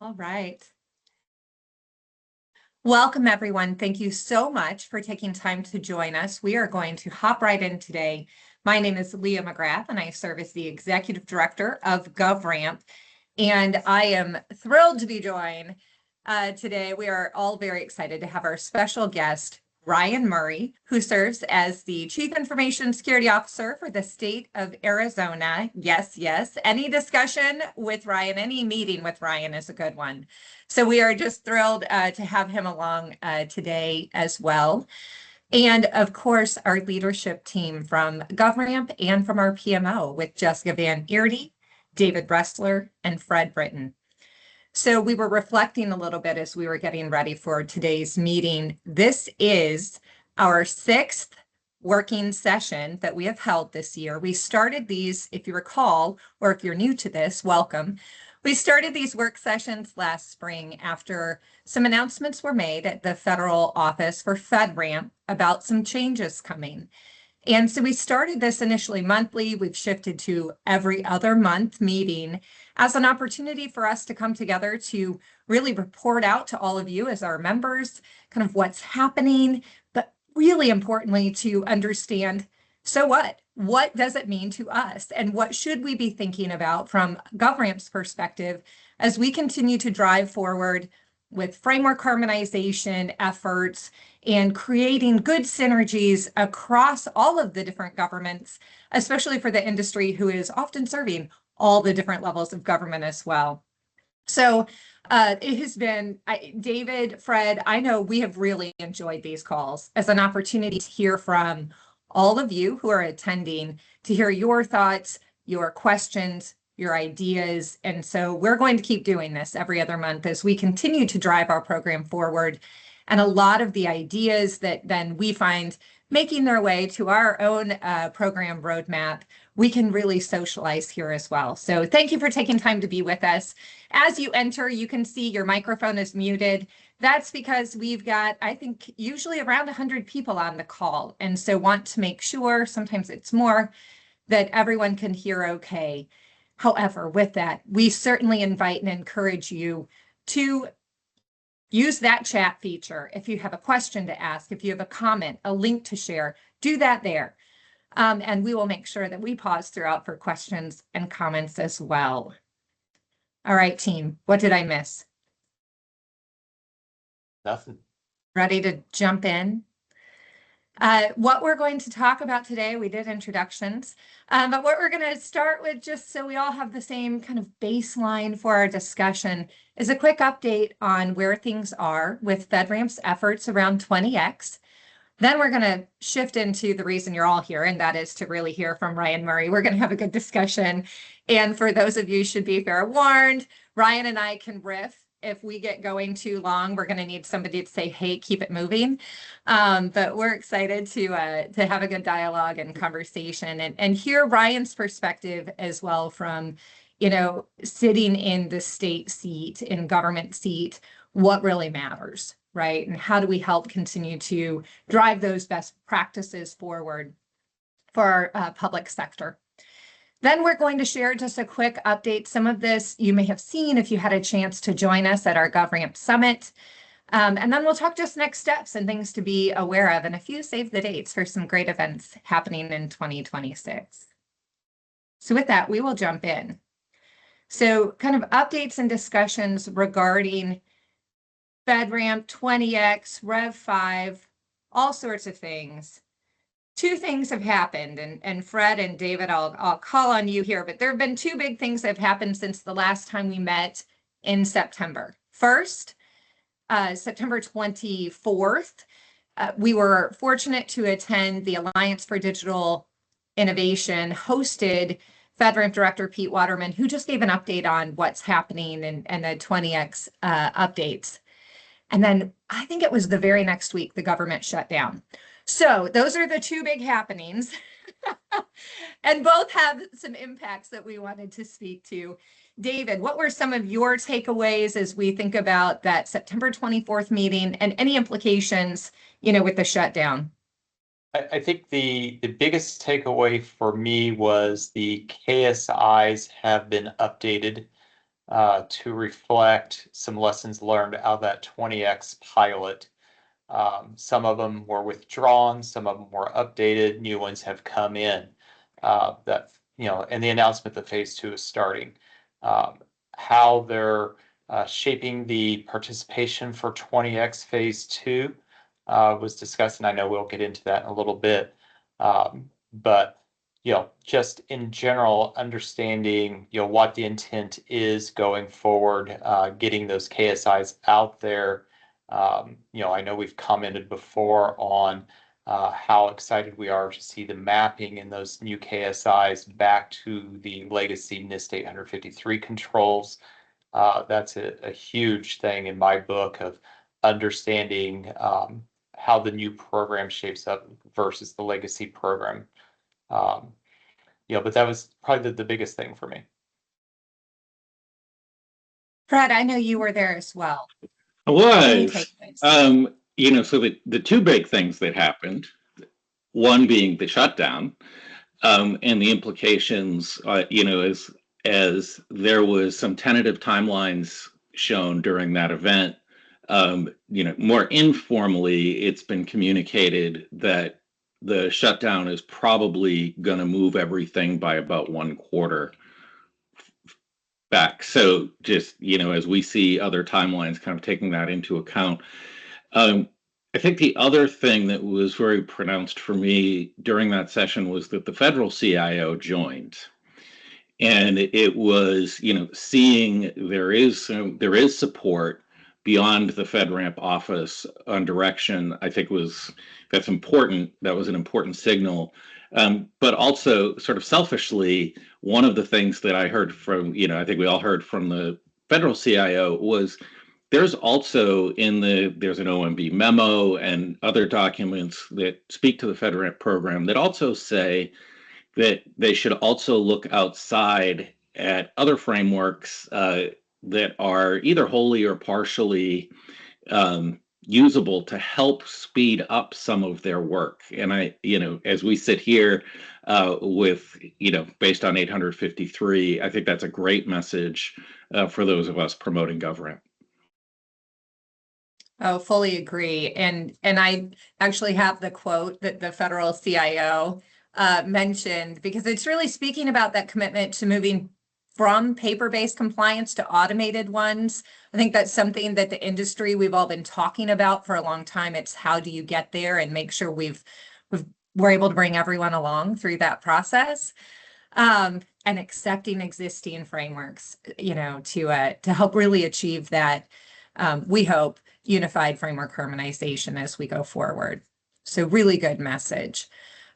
All right. Welcome, everyone. Thank you so much for taking time to join us. We are going to hop right in today. My name is Leah McGrath, and I serve as the Executive Director of GovRAMP. And I am thrilled to be joined today. We are all very excited to have our special guest, Ryan Murray, who serves as the Chief Information Security Officer for the state of Arizona. Yes, yes. Any discussion with Ryan, any meeting with Ryan is a good one. So we are just thrilled to have him along today as well. And of course, our leadership team from GovRAMP and from our PMO with Jessica Van Eerdy, David Bressler, and Fred Britton. So we were reflecting a little bit as we were getting ready for today's meeting. This is our 6th working session that we have held this year. We started these, if you recall, or if you're new to this, welcome. We started these work sessions last spring after some announcements were made at the federal office for FedRAMP about some changes coming. And so we started this initially monthly. We've shifted to every other month meeting as an opportunity for us to come together to really report out to all of you as our members, kind of what's happening, but really importantly to understand, so what? What does it mean to us? And what should we be thinking about from GovRAMP's perspective as we continue to drive forward with framework harmonization efforts and creating good synergies across all of the different governments, especially for the industry who is often serving all the different levels of government as well. So it has been, David, Fred, I know we have really enjoyed these calls as an opportunity to hear from all of you who are attending, to hear your thoughts, your questions, your ideas. And so we're going to keep doing this every other month as we continue to drive our program forward. And a lot of the ideas that then we find making their way to our own program roadmap, we can really socialize here as well. So thank you for taking time to be with us. As you enter, you can see your microphone is muted. That's because we've got, I think, usually around 100 people on the call. And so want to make sure, sometimes it's more, that everyone can hear okay. However, with that, we certainly invite and encourage you to use that chat feature. If you have a question to ask, if you have a comment, a link to share, do that there. And we will make sure that we pause throughout for questions and comments as well. All right, team, what did I miss? Nothing. Ready to jump in? What we're going to talk about today, we did introductions, but what we're going to start with, just so we all have the same kind of baseline for our discussion, is a quick update on where things are with FedRAMP's efforts around 20X. Then we're going to shift into the reason you're all here, and that is to really hear from Ryan Murray. We're going to have a good discussion. And for those of you should be fair warned, Ryan and I can riff. If we get going too long, we're going to need somebody to say, hey, keep it moving. But we're excited to have a good dialogue and conversation and hear Ryan's perspective as well from, sitting in the state seat, in government seat, what really matters, right? And how do we help continue to drive those best practices forward for our public sector? Then we're going to share just a quick update. Some of this you may have seen if you had a chance to join us at our GovRAMP Summit. And then we'll talk just next steps and things to be aware of, and a few save the dates for some great events happening in 2026. So with that, we will jump in. So kind of updates and discussions regarding FedRAMP, 20X, Rev 5, all sorts of things. Two things have happened, and Fred and David, I'll call on you here, but there have been two big things that have happened since the last time we met in September. First, September 24th, we were fortunate to attend the Alliance for Digital Innovation hosted FedRAMP Director Pete Waterman, who just gave an update on what's happening and the 20X updates. And then I think it was the very next week, the government shut down. So those are the two big happenings. And both have some impacts that we wanted to speak to. David, what were some of your takeaways as we think about that September 24th meeting and any implications, with the shutdown? I think the biggest takeaway for me was the KSIs have been updated. to reflect some lessons learned out of that 20X pilot. Some of them were withdrawn, some of them were updated, new ones have come in. That, and the announcement that phase 2 is starting. How they're shaping the participation for 20X phase 2 was discussed, and I know we'll get into that in a little bit. But just in general, understanding, what the intent is going forward, getting those KSIs out there. I know we've commented before on how excited we are to see the mapping in those new KSIs back to the legacy NIST 853 controls. That's a huge thing in my book of understanding how the new program shapes up versus the legacy program. But that was probably the biggest thing for me. Fred, I know you were there as well. I was. So the two big things that happened, one being the shutdown, and the implications, as there was some tentative timelines shown during that event, more informally, it's been communicated that the shutdown is probably going to move everything by about 1 quarter back. So just, as we see other timelines kind of taking that into account. I think the other thing that was very pronounced for me during that session was that the federal CIO joined. And it was, seeing there is support beyond the FedRAMP office on direction, I think that's important. That was an important signal. But also sort of selfishly, one of the things that I heard from, I think we all heard from the federal CIO was there's also there's an OMB memo and other documents that speak to the FedRAMP program that also say that they should also look outside at other frameworks that are either wholly or partially usable to help speed up some of their work. And as we sit here with, based on 853, I think that's a great message for those of us promoting GovRAMP. Oh, fully agree. And I actually have the quote that the federal CIO mentioned, because it's really speaking about that commitment to moving from paper-based compliance to automated ones. I think that's something that the industry, we've all been talking about for a long time. It's how do you get there and make sure we're able to bring everyone along through that process. And accepting existing frameworks, to help really achieve that, we hope, unified framework harmonization as we go forward. So really good message.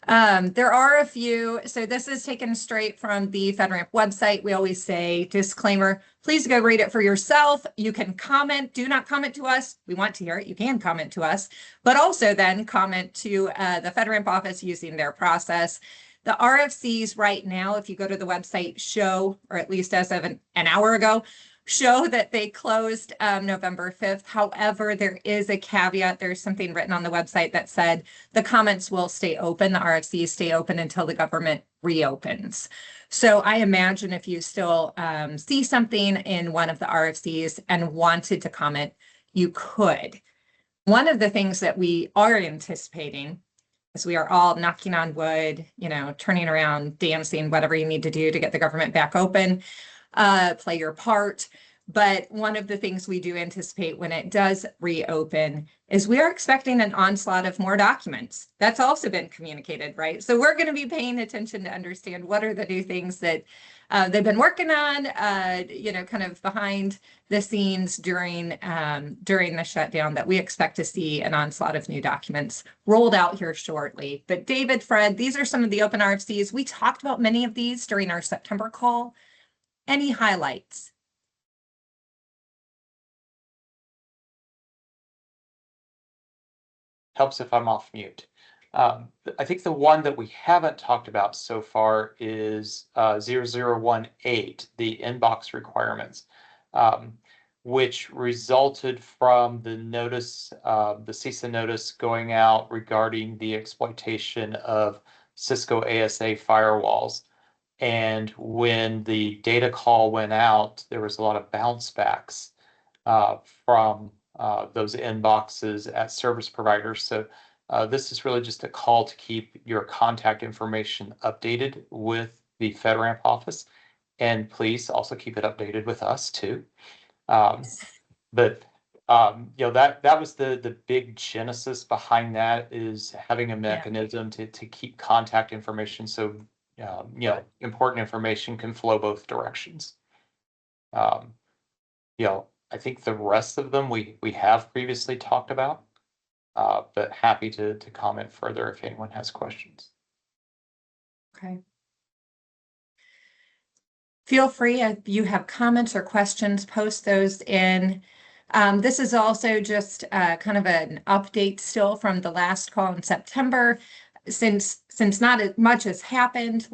There are a few, so this is taken straight from the FedRAMP website. We always say, disclaimer, please go read it for yourself. You can comment, do not comment to us. We want to hear it. You can comment to us, but also then comment to the FedRAMP office using their process. The RFCs right now, if you go to the website, show, or at least as of an hour ago, show that they closed November 5th. However, there is a caveat. There's something written on the website that said the comments will stay open, the RFCs stay open until the government reopens. So I imagine if you still see something in one of the RFCs and wanted to comment, you could. One of the things that we are anticipating, as we are all knocking on wood, turning around, dancing, whatever you need to do to get the government back open, play your part. But one of the things we do anticipate when it does reopen is we are expecting an onslaught of more documents. That's also been communicated, right? So we're going to be paying attention to understand what are the new things that they've been working on, kind of behind the scenes during the shutdown, that we expect to see an onslaught of new documents rolled out here shortly. But David, Fred, these are some of the open RFCs. We talked about many of these during our September call. Any highlights? Helps if I'm off mute. I think the one that we haven't talked about so far is 0018, the inbox requirements, which resulted from the notice, the CISO notice going out regarding the exploitation of Cisco ASA firewalls. And when the data call went out, there was a lot of bounce backs from those inboxes at service providers. So this is really just a call to keep your contact information updated with the FedRAMP office. And please also keep it updated with us too. But that was the big genesis behind that, is having a mechanism to keep contact information, so important information can flow both directions. I think the rest of them we have previously talked about, but happy to comment further if anyone has questions. Okay. Feel free, if you have comments or questions, post those in. This is also just kind of an update still from the last call in September. Since not as much has happened,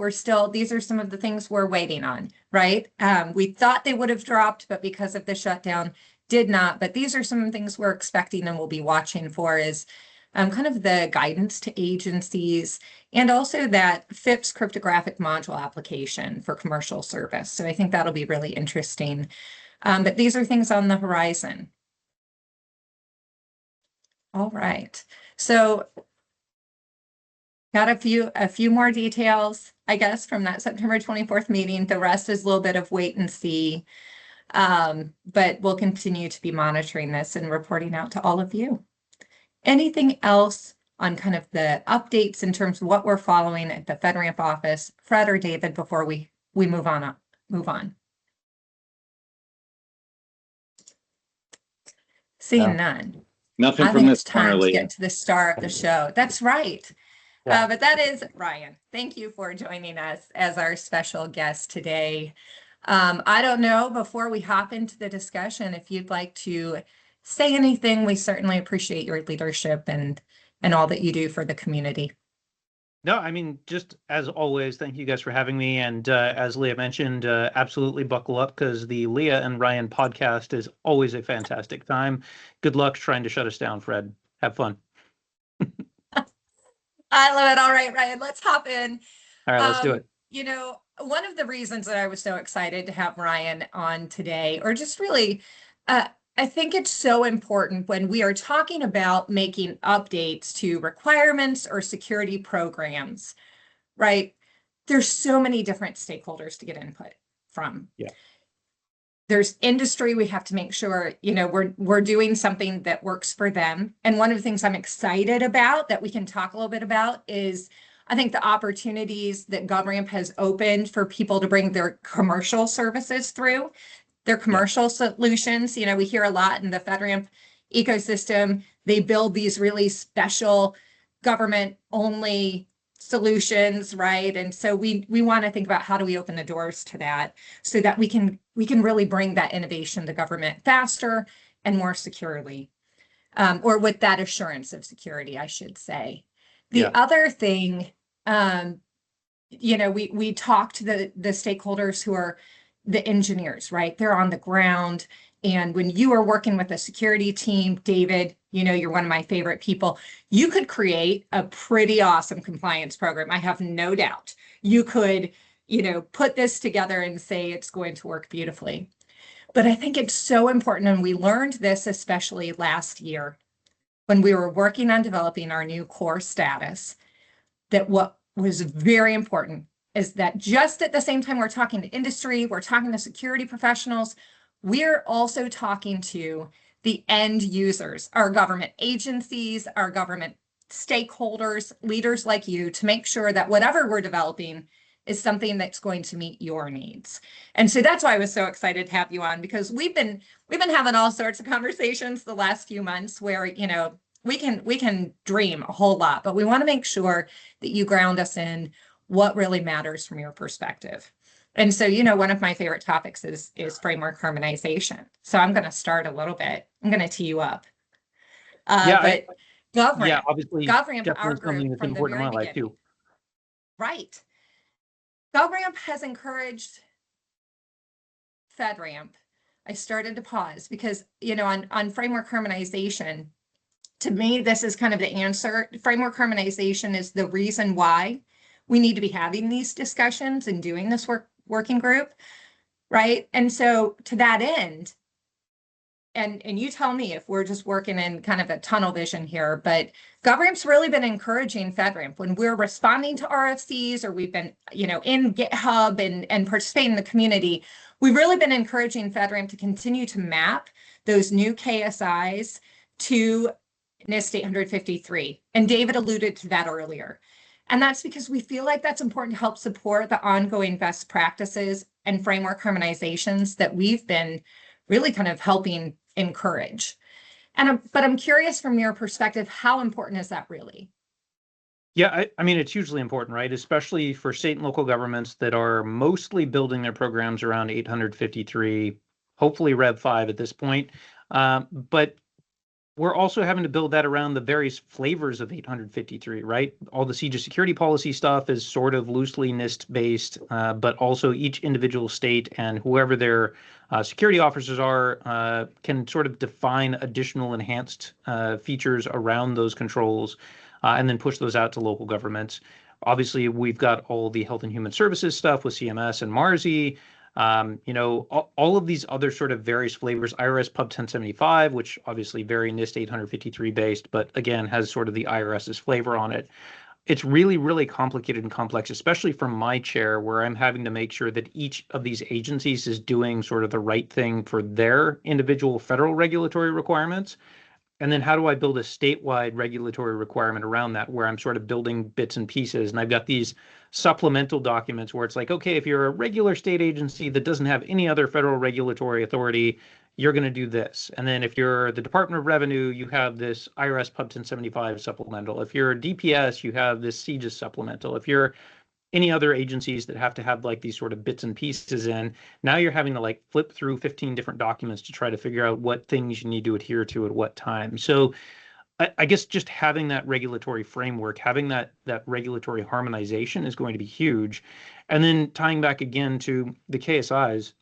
these are some of the things we're waiting on, right? We thought they would have dropped, but because of the shutdown, did not. But these are some things we're expecting and we'll be watching for, is kind of the guidance to agencies, and also that FIPS cryptographic module application for commercial service. So I think that'll be really interesting. But these are things on the horizon. All right. So got a few more details, I guess, from that September 24th meeting. The rest is a little bit of wait and see. But we'll continue to be monitoring this and reporting out to all of you. Anything else on kind of the updates in terms of what we're following at the FedRAMP office, Fred or David, before we move on? Seeing none. Nothing I from think this it's time corner, to get to the star of the show. That's right. Yeah. But that is Ryan. Thank you for joining us as our special guest today. I don't know, before we hop into the discussion, if you'd like to say anything. We certainly appreciate your leadership and all that you do for the community. No, I mean, just as always, thank you guys for having me. And as Leah mentioned, absolutely buckle up, because the Leah and Ryan podcast is always a fantastic time. Good luck trying to shut us down, Fred. Have fun. I love it. All right, Ryan, let's hop in. All right, let's do it. One of the reasons that I was so excited to have Ryan on today, or just really, I think it's so important when we are talking about making updates to requirements or security programs, right? There's so many different stakeholders to get input from. Yeah. There's industry. We have to make sure, we're doing something that works for them. And one of the things I'm excited about that we can talk a little bit about is, I think, the opportunities that GovRAMP has opened for people to bring their commercial services through, their commercial solutions. We hear a lot in the FedRAMP ecosystem. They build these really special government-only solutions, right? And so we want to think about how do we open the doors to that, so that we can really bring that innovation to government faster and more securely, or with that assurance of security, I should say. The other thing, we talk to the stakeholders who are the engineers, right? They're on the ground. And when you are working with a security team, David, you're one of my favorite people. You could create a pretty awesome compliance program. I have no doubt. You could, put this together and say it's going to work beautifully. But I think it's so important, and we learned this especially last year when we were working on developing our new core status, that what was very important is that just at the same time we're talking to industry, we're talking to security professionals, we're also talking to the end users, our government agencies, our government stakeholders, leaders like you, to make sure that whatever we're developing is something that's going to meet your needs. And so that's why I was so excited to have you on, because we've been having all sorts of conversations the last few months where, we can dream a whole lot, but we want to make sure that you ground us in what really matters from your perspective. And so, one of my favorite topics is framework harmonization. So I'm going to start a little bit. I'm going to tee you up. But GovRAMP, obviously, GovRAMP, our something group, that's from the important in very my life beginning. too. Right. GovRAMP has encouraged FedRAMP. I started to pause because, on framework harmonization, to me, this is kind of the answer. Framework harmonization is the reason why we need to be having these discussions and doing this working group, right? And so to that end, and you tell me if we're just working in kind of a tunnel vision here, but GovRamp's really been encouraging FedRAMP when we're responding to RFCs, or we've been, in GitHub and participating in the community. We've really been encouraging FedRAMP to continue to map those new KSIs to NIST 853. And David alluded to that earlier. And that's because we feel like that's important to help support the ongoing best practices and framework harmonizations that we've been really kind of helping encourage. But I'm curious from your perspective, how important is that really? Yeah, I mean, it's hugely important, right? Especially for state and local governments that are mostly building their programs around 853, hopefully Rev 5 at this point. But we're also having to build that around the various flavors of 853, right? All the siege security policy stuff is sort of loosely NIST based, but also each individual state and whoever their security officers are can sort of define additional enhanced features around those controls and then push those out to local governments. Obviously, we've got all the health and human services stuff with CMS and MARSI. All of these other sort of various flavors, IRS Pub 1075, which obviously very NIST 853 based, but again, has sort of the IRS's flavor on it. It's really, really complicated and complex, especially from my chair, where I'm having to make sure that each of these agencies is doing sort of the right thing for their individual federal regulatory requirements. And then how do I build a statewide regulatory requirement around that where I'm sort of building bits and pieces? And I've got these supplemental documents where it's like, okay, if you're a regular state agency that doesn't have any other federal regulatory authority, you're going to do this. And then if you're the Department of Revenue, you have this IRS Pub 1075 supplemental. If you're a DPS, you have this CISO supplemental. If you're any other agencies that have to have like these sort of bits and pieces in, now you're having to like flip through 15 different documents to try to figure out what things you need to adhere to at what time. So I guess just having that regulatory framework, having that regulatory harmonization is going to be huge. And then tying back again to the KSIs,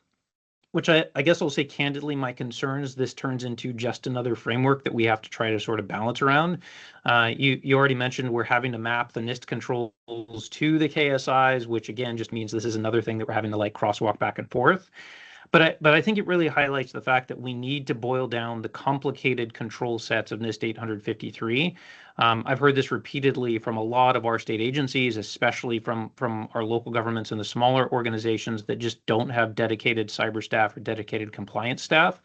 which I guess I'll say candidly, my concern is this turns into just another framework that we have to try to sort of balance around. You already mentioned we're having to map the NIST controls to the KSIs, which again just means this is another thing that we're having to like crosswalk back and forth. But I think it really highlights the fact that we need to boil down the complicated control sets of NIST 853. I've heard this repeatedly from a lot of our state agencies, especially from our local governments and the smaller organizations that just don't have dedicated cyber staff or dedicated compliance staff.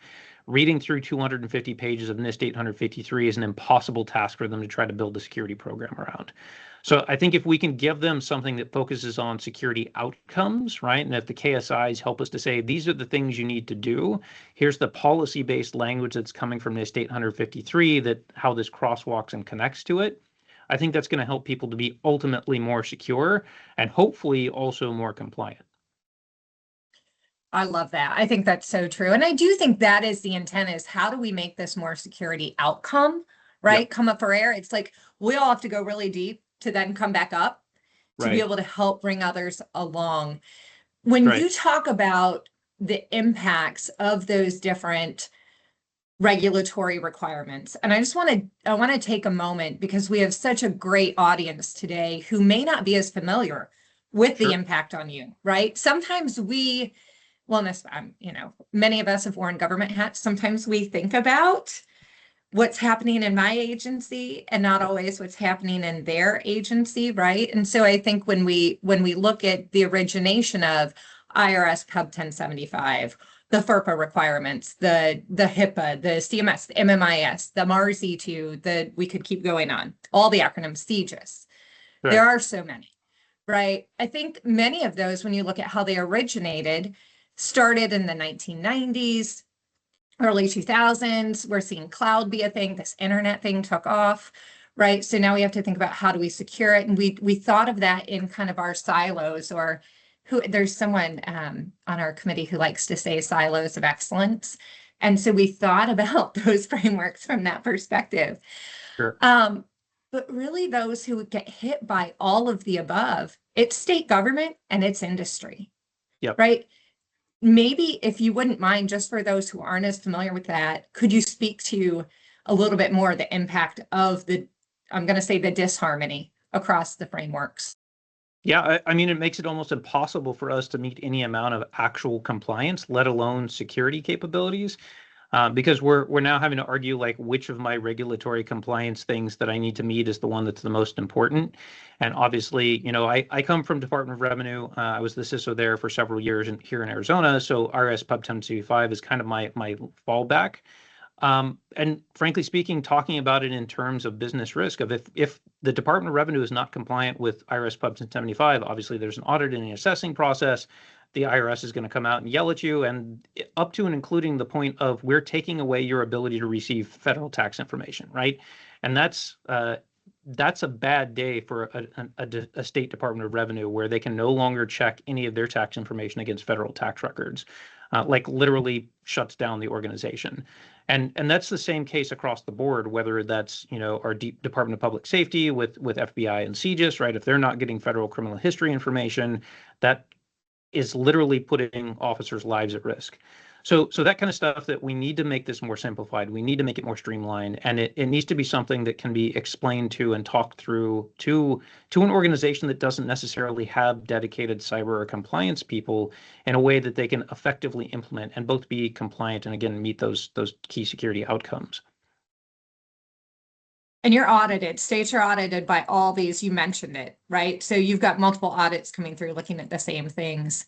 Reading through 250 pages of NIST 853 is an impossible task for them to try to build a security program around. So I think if we can give them something that focuses on security outcomes, right? And if the KSIs help us to say, these are the things you need to do, here's the policy-based language that's coming from NIST 853, that how this crosswalks and connects to it, I think that's going to help people to be ultimately more secure and hopefully also more compliant. I love that. I think that's so true. And I do think that is the intent, is how do we make this more security outcome, right? Yep. Come up for air. It's like, we all have to go really deep to then come back up to be able to help bring others along. When you talk about the impacts of those different regulatory requirements, and I want to take a moment because we have such a great audience today who may not be as familiar with the impact on you, right? Sometimes many of us have worn government hats. Sometimes we think about what's happening in my agency and not always what's happening in their agency, right? And so I think when we look at the origination of IRS Pub 1075, the FERPA requirements, the HIPAA, the CMS, the MMIS, the MARSI2, we could keep going on, all the acronyms, CISO. There are so many, right? I think many of those, when you look at how they originated, started in the 1990s, early 2000s. We're seeing cloud be a thing. This internet thing took off, right? So now we have to think about how do we secure it. And we thought of that in kind of our silos, or there's someone on our committee who likes to say silos of excellence. And so we thought about those frameworks from that perspective. Sure. But really those who get hit by all of the above, it's state government and it's industry, right? Maybe if you wouldn't mind, just for those who aren't as familiar with that, could you speak to a little bit more the impact of I'm going to say the disharmony across the frameworks? Yeah, I mean, it makes it almost impossible for us to meet any amount of actual compliance, let alone security capabilities. Because we're now having to argue like which of my regulatory compliance things that I need to meet is the one that's the most important. And obviously, I come from Department of Revenue. I was the CISO there for several years here in Arizona. So RS Pub 1075 is kind of my fallback. And frankly speaking, talking about it in terms of business risk of if the Department of Revenue is not compliant with IRS Pub 1075, obviously there's an audit and an assessing process. The IRS is going to come out and yell at you, and up to and including the point of we're taking away your ability to receive federal tax information, right? And that's a bad day for a state Department of Revenue where they can no longer check any of their tax information against federal tax records, like literally shuts down the organization. And that's the same case across the board, whether that's our Department of Public Safety with FBI and CJIS, right? If they're not getting federal criminal history information, that is literally putting officers' lives at risk. So that kind of stuff that we need to make this more simplified. We need to make it more streamlined, and it needs to be something that can be explained to and talked through to an organization that doesn't necessarily have dedicated cyber or compliance people in a way that they can effectively implement and both be compliant and again meet those key security outcomes. And you're audited, states are audited by all these, you mentioned it, right? So you've got multiple audits coming through looking at the same things,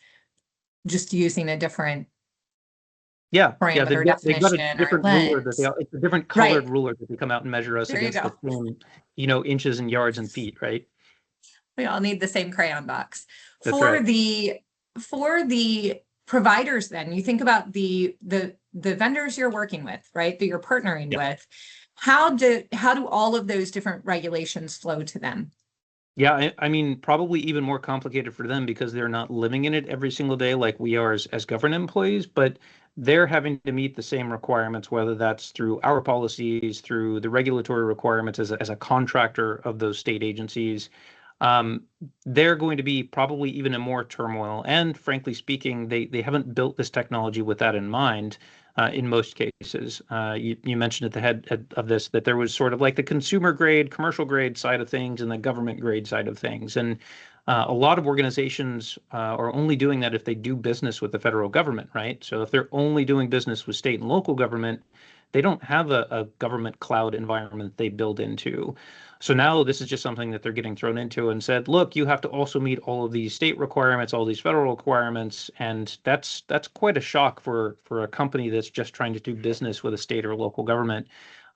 just using a different parameter they've got a definition or different ruler lens. it's a different colored ruler that they come out and measure us There you against go. the same, inches and yards and feet, right? We all need the same crayon box. That's For right. the providers, then you think about the vendors you're working with, right? That you're partnering Yeah. with. How do all of those different regulations flow to them? Yeah, I mean, probably even more complicated for them because they're not living in it every single day like we are as government employees, but they're having to meet the same requirements, whether that's through our policies, through the regulatory requirements as a contractor of those state agencies. They're going to be probably even in more turmoil. And frankly speaking, they haven't built this technology with that in mind. In most cases, you mentioned at the head of this that there was sort of like the consumer grade, commercial grade side of things and the government grade side of things. And a lot of organizations are only doing that if they do business with the federal government, right? So if they're only doing business with state and local government, they don't have a government cloud environment they build into. So now this is just something that they're getting thrown into and said, look, you have to also meet all of these state requirements, all these federal requirements. And that's quite a shock for a company that's just trying to do business with a state or local government,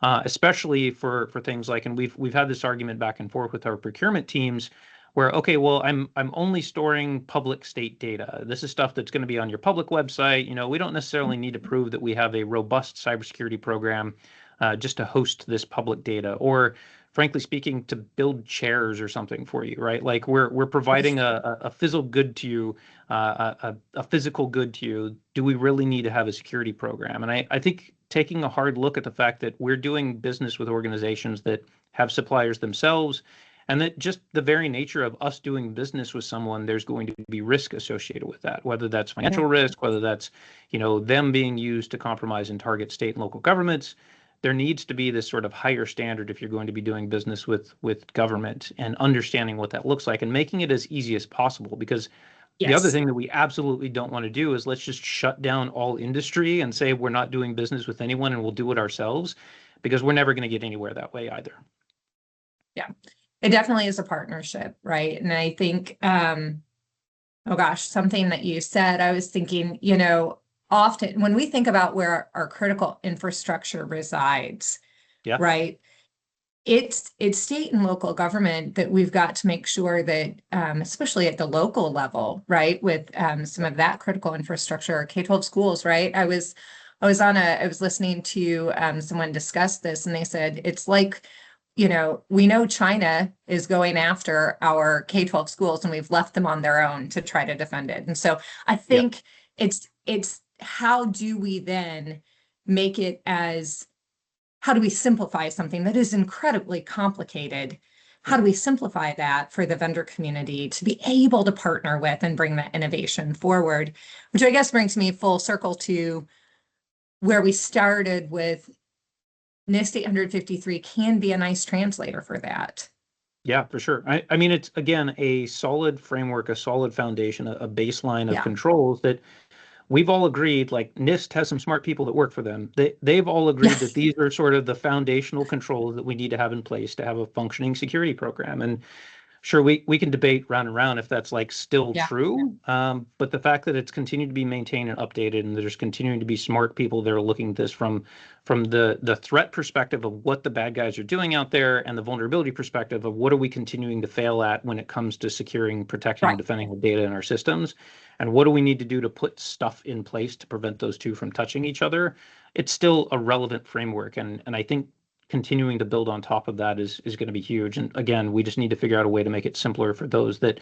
especially for things like, and we've had this argument back and forth with our procurement teams where, okay, well, I'm only storing public state data. This is stuff that's going to be on your public website. We don't necessarily need to prove that we have a robust cybersecurity program just to host this public data, or frankly speaking, to build chairs or something for you, right? Like we're providing a physical good to you, a physical good to you. Do we really need to have a security program? And I think taking a hard look at the fact that we're doing business with organizations that have suppliers themselves, and that just the very nature of us doing business with someone, there's going to be risk associated with that, whether that's financial risk, whether that's, them being used to compromise and target state and local governments. There needs to be this sort of higher standard if you're going to be doing business with government and understanding what that looks like and making it as easy as possible. Because the other thing that we absolutely don't want to do is let's just shut down all industry and say we're not doing business with anyone and we'll do it ourselves, because we're never going to get anywhere that way either. Yeah, it definitely is a partnership, right? And I think, oh gosh, something that you said, I was thinking, often when we think about where our critical infrastructure resides, right? It's state and local government that we've got to make sure that, especially at the local level, right, with some of that critical infrastructure, K-12 schools, right? I was listening to someone discuss this, and they said it's like, we know China is going after our K-12 schools, and we've left them on their own to try to defend it. And so I think it's how do we then make it how do we simplify something that is incredibly complicated? How do we simplify that for the vendor community to be able to partner with and bring that innovation forward? Which I guess brings me full circle to where we started with NIST 853 can be a nice translator for that. Yeah, for sure. I mean, it's again a solid framework, a solid foundation, a baseline of Yeah, controls that we've all agreed. Like NIST has some smart people that work for them. They've all yeah, agreed that these are sort of the foundational controls that we need to have in place to have a functioning security program. And sure, we can debate round and round if that's like still yeah. true. But the fact that it's continued to be maintained and updated, and there's continuing to be smart people that are looking at this from the threat perspective of what the bad guys are doing out there, and the vulnerability perspective of what are we continuing to fail at when it comes to securing, protecting, and Right. defending the data in our systems, and what do we need to do to put stuff in place to prevent those two from touching each other. It's still a relevant framework, and I think continuing to build on top of that is going to be huge. And again, we just need to figure out a way to make it simpler for those that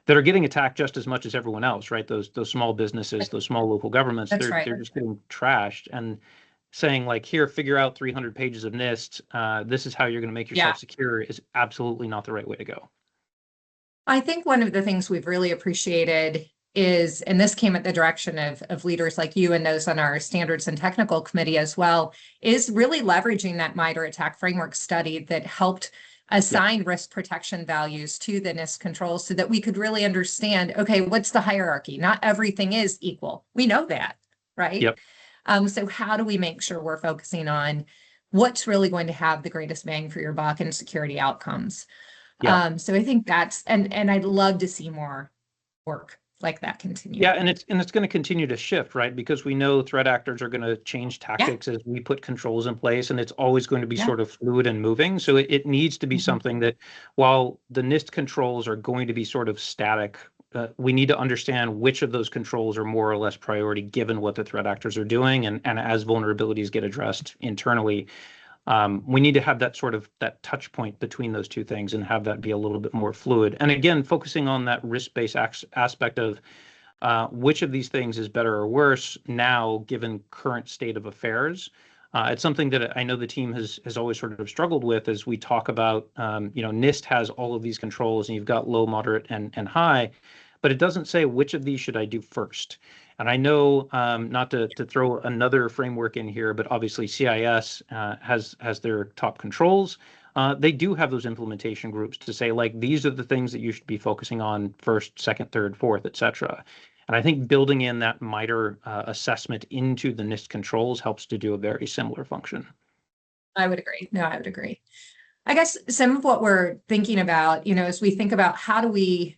are getting attacked just as much as everyone else, right? Those small businesses, those small local governments, That's they're right. just getting trashed. And saying like, here, figure out 300 pages of NIST. This is how you're going to make Yeah. yourself secure is absolutely not the right way to go. I think one of the things we've really appreciated is, and this came at the direction of leaders like you and those on our standards and technical committee as well, is really leveraging that MITRE ATT&CK framework study that helped assign risk protection values to the NIST controls so that we could really understand, okay, what's the hierarchy? Not everything is equal. We know that, right? Yep. So how do we make sure we're focusing on what's really going to have the greatest bang for your buck and security outcomes? Yeah. So I think that's, and I'd love to see more work like that continue. Yeah, and it's going to continue to shift, right? Because we know threat actors are going to change Yeah, tactics as we put controls in place, and it's always going to be yeah. sort of fluid and moving. So it needs to be Mhm. something that, while the NIST controls are going to be sort of static, we need to understand which of those controls are more or less priority given what the threat actors are doing, and as vulnerabilities get addressed internally, we need to have that sort of that touch point between those two things and have that be a little bit more fluid. And again, focusing on that risk-based aspect of which of these things is better or worse now, given current state of affairs. It's something that I know the team has always sort of struggled with as we talk about, NIST has all of these controls and you've got low, moderate, and high, but it doesn't say which of these should I do first. And I know, not to throw another framework in here, but obviously CIS has their top controls. They do have those implementation groups to say, like, these are the things that you should be focusing on first, second, third, fourth, et cetera. And I think building in that MITRE assessment into the NIST controls helps to do a very similar function. I would agree. No, I would agree. I guess some of what we're thinking about, as we think about how do we,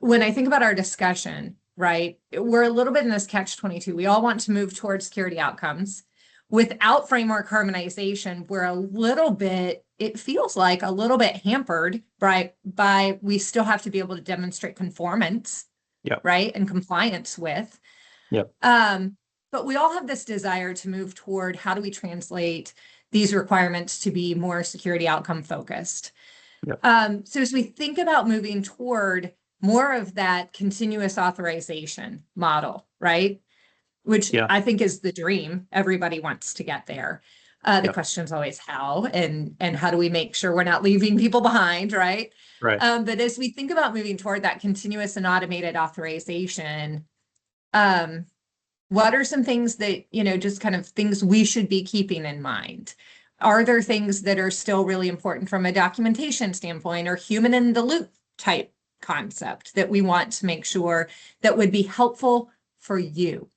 when I think about our discussion, right, we're a little bit in this catch-22. We all want to move towards security outcomes. Without framework harmonization, we're a little bit, it feels like a little bit hampered by we still have to be able to demonstrate conformance, Yep. right, and compliance with. Yep. But we all have this desire to move toward how do we translate these requirements to be more security outcome focused. Yep. So as we think about moving toward more of that continuous authorization model, right? Which Yeah. I think is the dream. Everybody wants to get there. The Yep. question is always how and how do we make sure we're not leaving people behind, right? Right. But as we think about moving toward that continuous and automated authorization, what are some things that, just kind of things we should be keeping in mind? Are there things that are still really important from a documentation standpoint or human in the loop type concept that we want to make sure that would be helpful for you?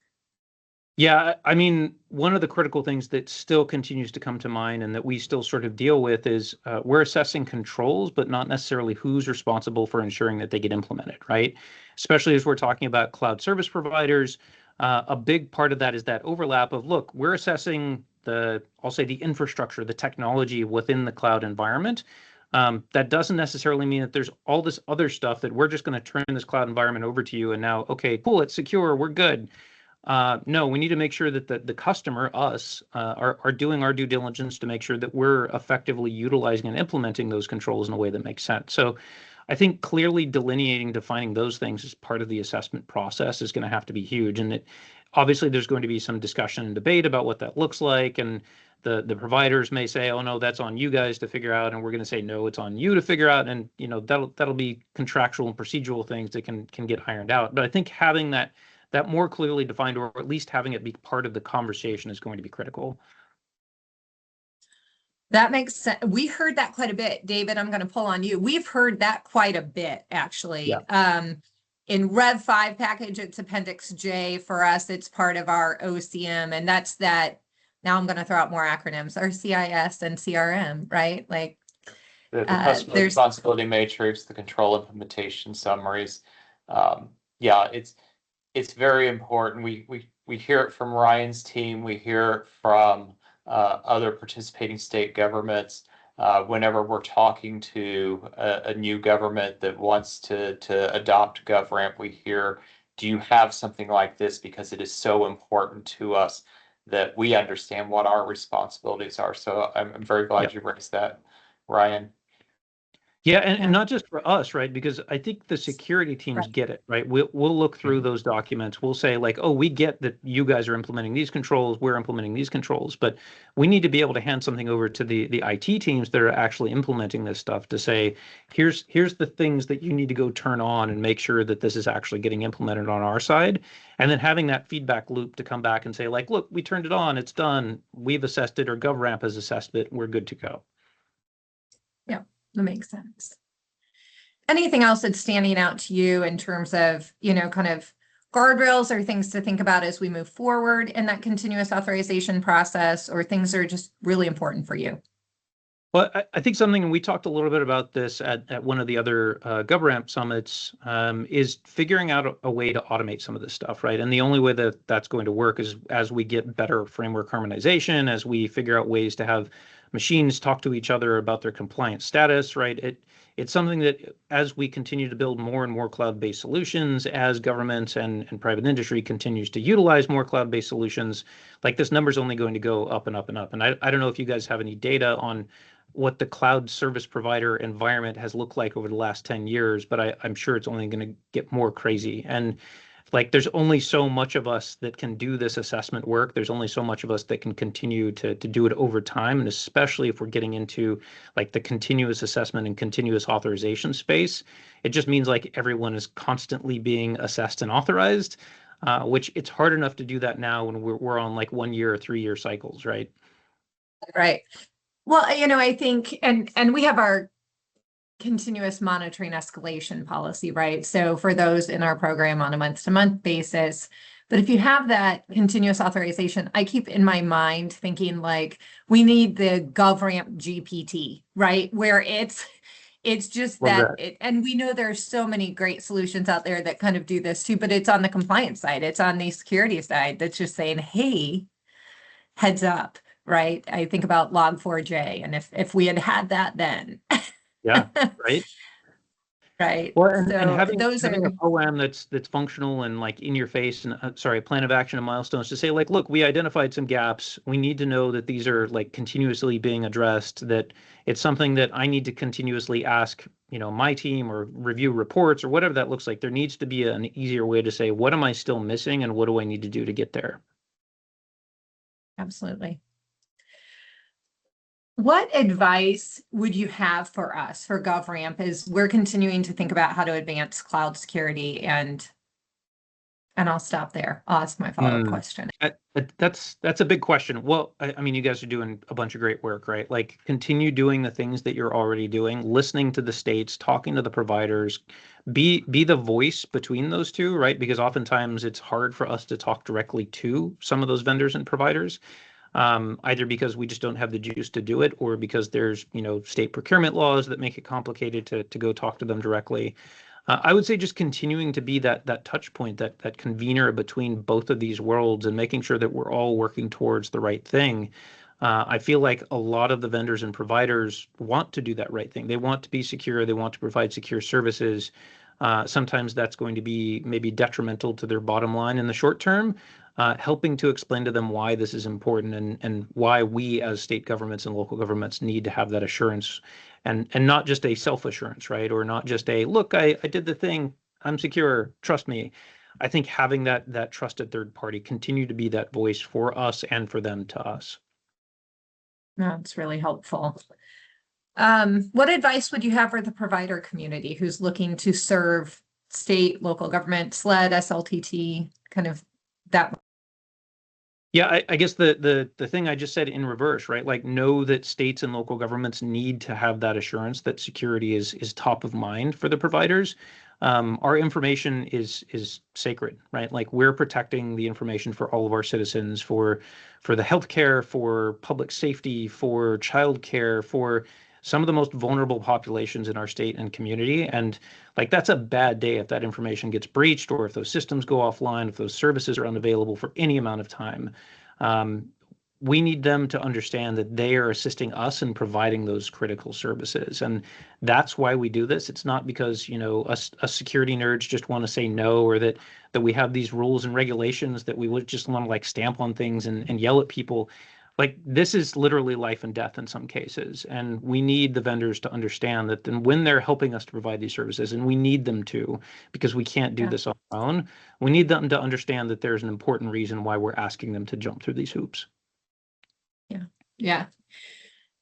Yeah, I mean, one of the critical things that still continues to come to mind and that we still sort of deal with is we're assessing controls, but not necessarily who's responsible for ensuring that they get implemented, right? Especially as we're talking about cloud service providers. A big part of that is that overlap of, look, we're assessing I'll say the infrastructure, the technology within the cloud environment. That doesn't necessarily mean that there's all this other stuff that we're just going to turn this cloud environment over to you and now, okay, cool, it's secure, we're good. No, we need to make sure that the customer, us, are doing our due diligence to make sure that we're effectively utilizing and implementing those controls in a way that makes sense. So I think clearly defining those things as part of the assessment process is going to have to be huge. And obviously there's going to be some discussion and debate about what that looks like. And the providers may say, oh no, that's on you guys to figure out. And we're going to say, no, it's on you to figure out. And that'll be contractual and procedural things that can get ironed out. But I think having that more clearly defined, or at least having it be part of the conversation, is going to be critical. That makes sense. We heard that quite a bit. David, I'm going to pull on you. We've heard that quite a bit, actually. In Rev 5 package, it's Appendix J. For us, it's part of our OCM, and that's that. Now I'm going to throw out more acronyms, our CIS and CRM, right? Like The customer there's responsibility matrix, the control implementation summaries. Yeah, it's very important. We hear it from Ryan's team. We hear it from other participating state governments. Whenever we're talking to a new government that wants to adopt GovRAMP, we hear, do you have something like this? Because it is so important to us that we understand what our responsibilities are. So I'm very glad you raised that, Ryan. Yeah, and not just for us, right? Because I think the security teams get it, right? We'll look through those documents. We'll say like, oh, we get that you guys are implementing these controls, we're implementing these controls, but we need to be able to hand something over to the IT teams that are actually implementing this stuff to say, here's the things that you need to go turn on and make sure that this is actually getting implemented on our side. And then having that feedback loop to come back and say like, look, we turned it on, it's done, we've assessed it, or GovRAMP has assessed it, we're good to go. Yeah, that makes sense. Anything else that's standing out to you in terms of, kind of guardrails or things to think about as we move forward in that continuous authorization process, or things that are just really important for you? Well, I think something, and we talked a little bit about this at one of the other GovRAMP summits, is figuring out a way to automate some of this stuff, right? And the only way that that's going to work is as we get better framework harmonization, as we figure out ways to have machines talk to each other about their compliance status, right? It's something that as we continue to build more and more cloud-based solutions, as governments and private industry continues to utilize more cloud-based solutions, like this number is only going to go up and up and up. And I don't know if you guys have any data on what the cloud service provider environment has looked like over the last 10 years, but I'm sure it's only going to get more crazy. And like, there's only so much of us that can do this assessment work. There's only so much of us that can continue to do it over time. And especially if we're getting into like the continuous assessment and continuous authorization space, it just means like everyone is constantly being assessed and authorized, which it's hard enough to do that now when we're on like 1 year or 3 year cycles, right? Right. Well, I think, and we have our continuous monitoring escalation policy, right? So for those in our program on a month-to-month basis, but if you have that continuous authorization, I keep in my mind thinking like we need the GovRAMP GPT, right? Where it's just that, and we know there's so many great solutions out there that kind of do this too, but it's on the compliance side, it's on the security side that's just saying, hey, heads up. Right. I think about Log4j, and if we had that then. Yeah, right. Right. Well, and So having those are a program that's functional and like in your face, and sorry, plan of action and milestones to say like, look, we identified some gaps. We need to know that these are like continuously being addressed, that it's something that I need to continuously ask, my team, or review reports or whatever that looks like. There needs to be an easier way to say, what am I still missing and what do I need to do to get there? Absolutely. What advice would you have for us for GovRAMP as we're continuing to think about how to advance cloud security? And I'll stop there. I'll ask my follow-up question. That's a big question. Well, I mean, you guys are doing a bunch of great work, right? Like, continue doing the things that you're already doing, listening to the states, talking to the providers, be the voice between those two, right? Because oftentimes it's hard for us to talk directly to some of those vendors and providers. Either because we just don't have the juice to do it, or because there's, state procurement laws that make it complicated to go talk to them directly. I would say just continuing to be that touch point, that convener between both of these worlds, and making sure that we're all working towards the right thing. I feel like a lot of the vendors and providers want to do that right thing. They want to be secure. They want to provide secure services. Sometimes that's going to be maybe detrimental to their bottom line in the short term. Helping to explain to them why this is important, and why we as state governments and local governments need to have that assurance, and not just a self-assurance, right? Or not just a, look, I did the thing, I'm secure, trust me. I think having that trusted third party continue to be that voice for us and for them to us. That's really helpful. What advice would you have for the provider community who's looking to serve state, local government, SLED, SLTT, kind of that Yeah, I guess the thing I just said in reverse, right? Like, know that states and local governments need to have that assurance that security is top of mind for the providers. Our information is sacred, right? Like, we're protecting the information for all of our citizens, for the healthcare, for public safety, for childcare, for some of the most vulnerable populations in our state and community. And like, that's a bad day if that information gets breached, or if those systems go offline, if those services are unavailable for any amount of time. um, we need them to understand that they are assisting us in providing those critical services. And that's why we do this. It's not because, us security nerds just want to say no, or that we have these rules and regulations that we would just want to like stamp on things and yell at people. Like, this is literally life and death in some cases. And we need the vendors to understand that then when they're helping us to provide these services, and we need them to, because we can't do Yeah. this on our own, we need them to understand that there's an important reason why we're asking them to jump through these hoops. Yeah.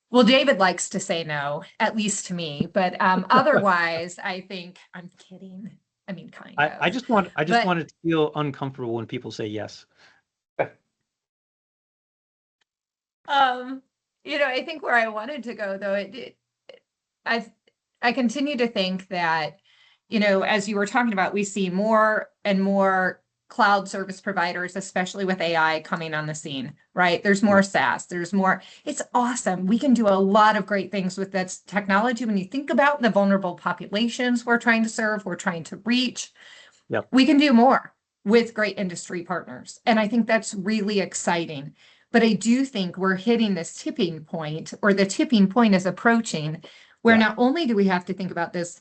Well, David likes to say no, at least to me, but otherwise, I think I'm kidding. I mean, kind of. I just want But- it to feel uncomfortable when people say yes. I think where I wanted to go though, I continue to think that, as you were talking about, we see more and more cloud service providers, especially with AI coming on the scene, right? There's more SaaS, there's more, it's awesome. We can do a lot of great things with this technology. When you think about the vulnerable populations we're trying to serve, we're trying to reach, Yep. we can do more with great industry partners. And I think that's really exciting. But I do think we're hitting this tipping point, or the tipping point is approaching, where Yeah. not only do we have to think about this,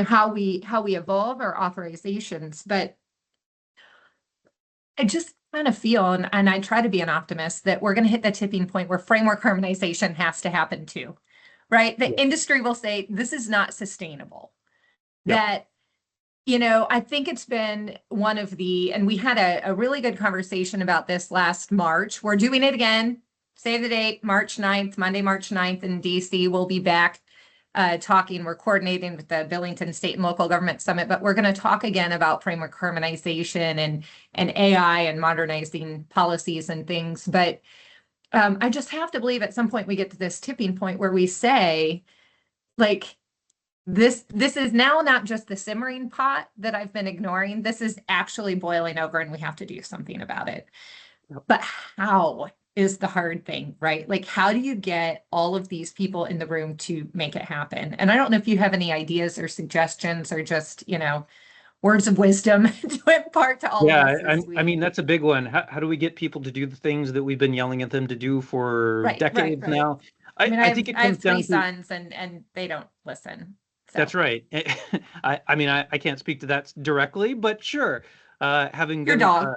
how we evolve our authorizations, but I just kind of feel, and I try to be an optimist, that we're going to hit the tipping point where framework harmonization has to happen too, right? The industry will say, this is not sustainable. Yep. That, I think it's been one of and we had a really good conversation about this last March. We're doing it again. Save the date, March 9th, Monday, March 9th in DC. We'll be back talking. We're coordinating with the Billington State and Local Government Summit, but we're going to talk again about framework harmonization and AI and modernizing policies and things. But I just have to believe at some point we get to this tipping point where we say, like, this is now not just the simmering pot that I've been ignoring. This is actually boiling over and we have to do something about it. Yep. But how is the hard thing, right? Like, how do you get all of these people in the room to make it happen? And I don't know if you have any ideas or suggestions, or just, words of wisdom to impart to all of us. I mean, that's a big one. How do we get people to do the things that we've been yelling at them to do for decades now? I think it I comes have down three to sons and they don't listen. So. That's right. I mean, I can't speak to that directly, but sure. Having Your been dog.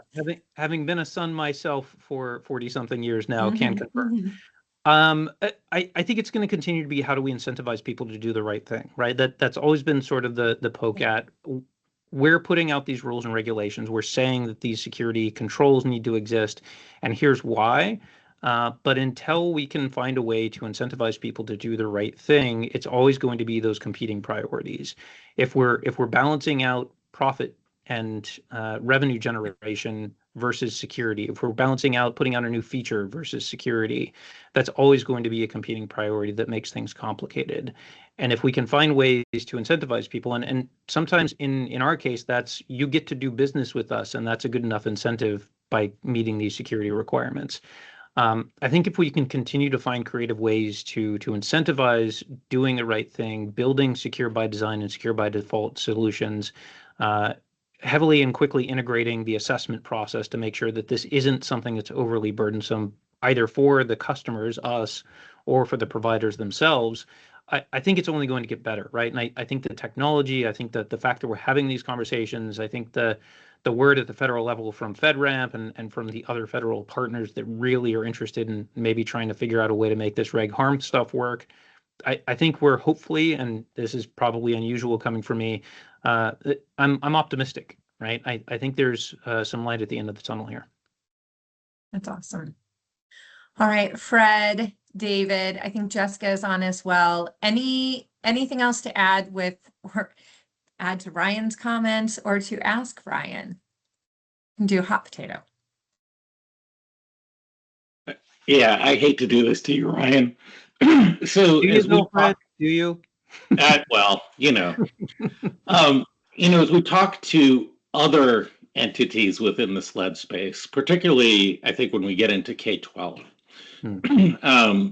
having been a son myself for 40 something years now, can confirm. Mhm. I think it's going to continue to be, how do we incentivize people to do the right thing, right? That's always been sort of the poke at. We're putting out these rules and regulations. We're saying that these security controls need to exist, and here's why. But until we can find a way to incentivize people to do the right thing, it's always going to be those competing priorities. If we're balancing out profit and revenue generation versus security, if we're balancing out putting out a new feature versus security, that's always going to be a competing priority that makes things complicated. And if we can find ways to incentivize people, and sometimes in our case, that's, you get to do business with us, and that's a good enough incentive by meeting these security requirements. I think if we can continue to find creative ways to incentivize doing the right thing, building secure by design and secure by default solutions, heavily and quickly integrating the assessment process to make sure that this isn't something that's overly burdensome, either for the customers, us, or for the providers themselves, I think it's only going to get better, right? And I think the technology, I think that the fact that we're having these conversations, I think the word at the federal level from FedRAMP and from the other federal partners that really are interested in maybe trying to figure out a way to make this reg harm stuff work, I think we're hopefully, and this is probably unusual coming from me, I'm optimistic, right? I think there's some light at the end of the tunnel here. That's awesome. All right, Fred, David, I think Jessica is on as well. Anything else to add or add to Ryan's comments, or to ask Ryan? And do a hot potato. Yeah, I hate to do this to you, Ryan. So Do you, as we Wilfred? talk, Do you? well, um, as we talk to other entities within the SLED space, particularly I think when we get into K-12, Hmm.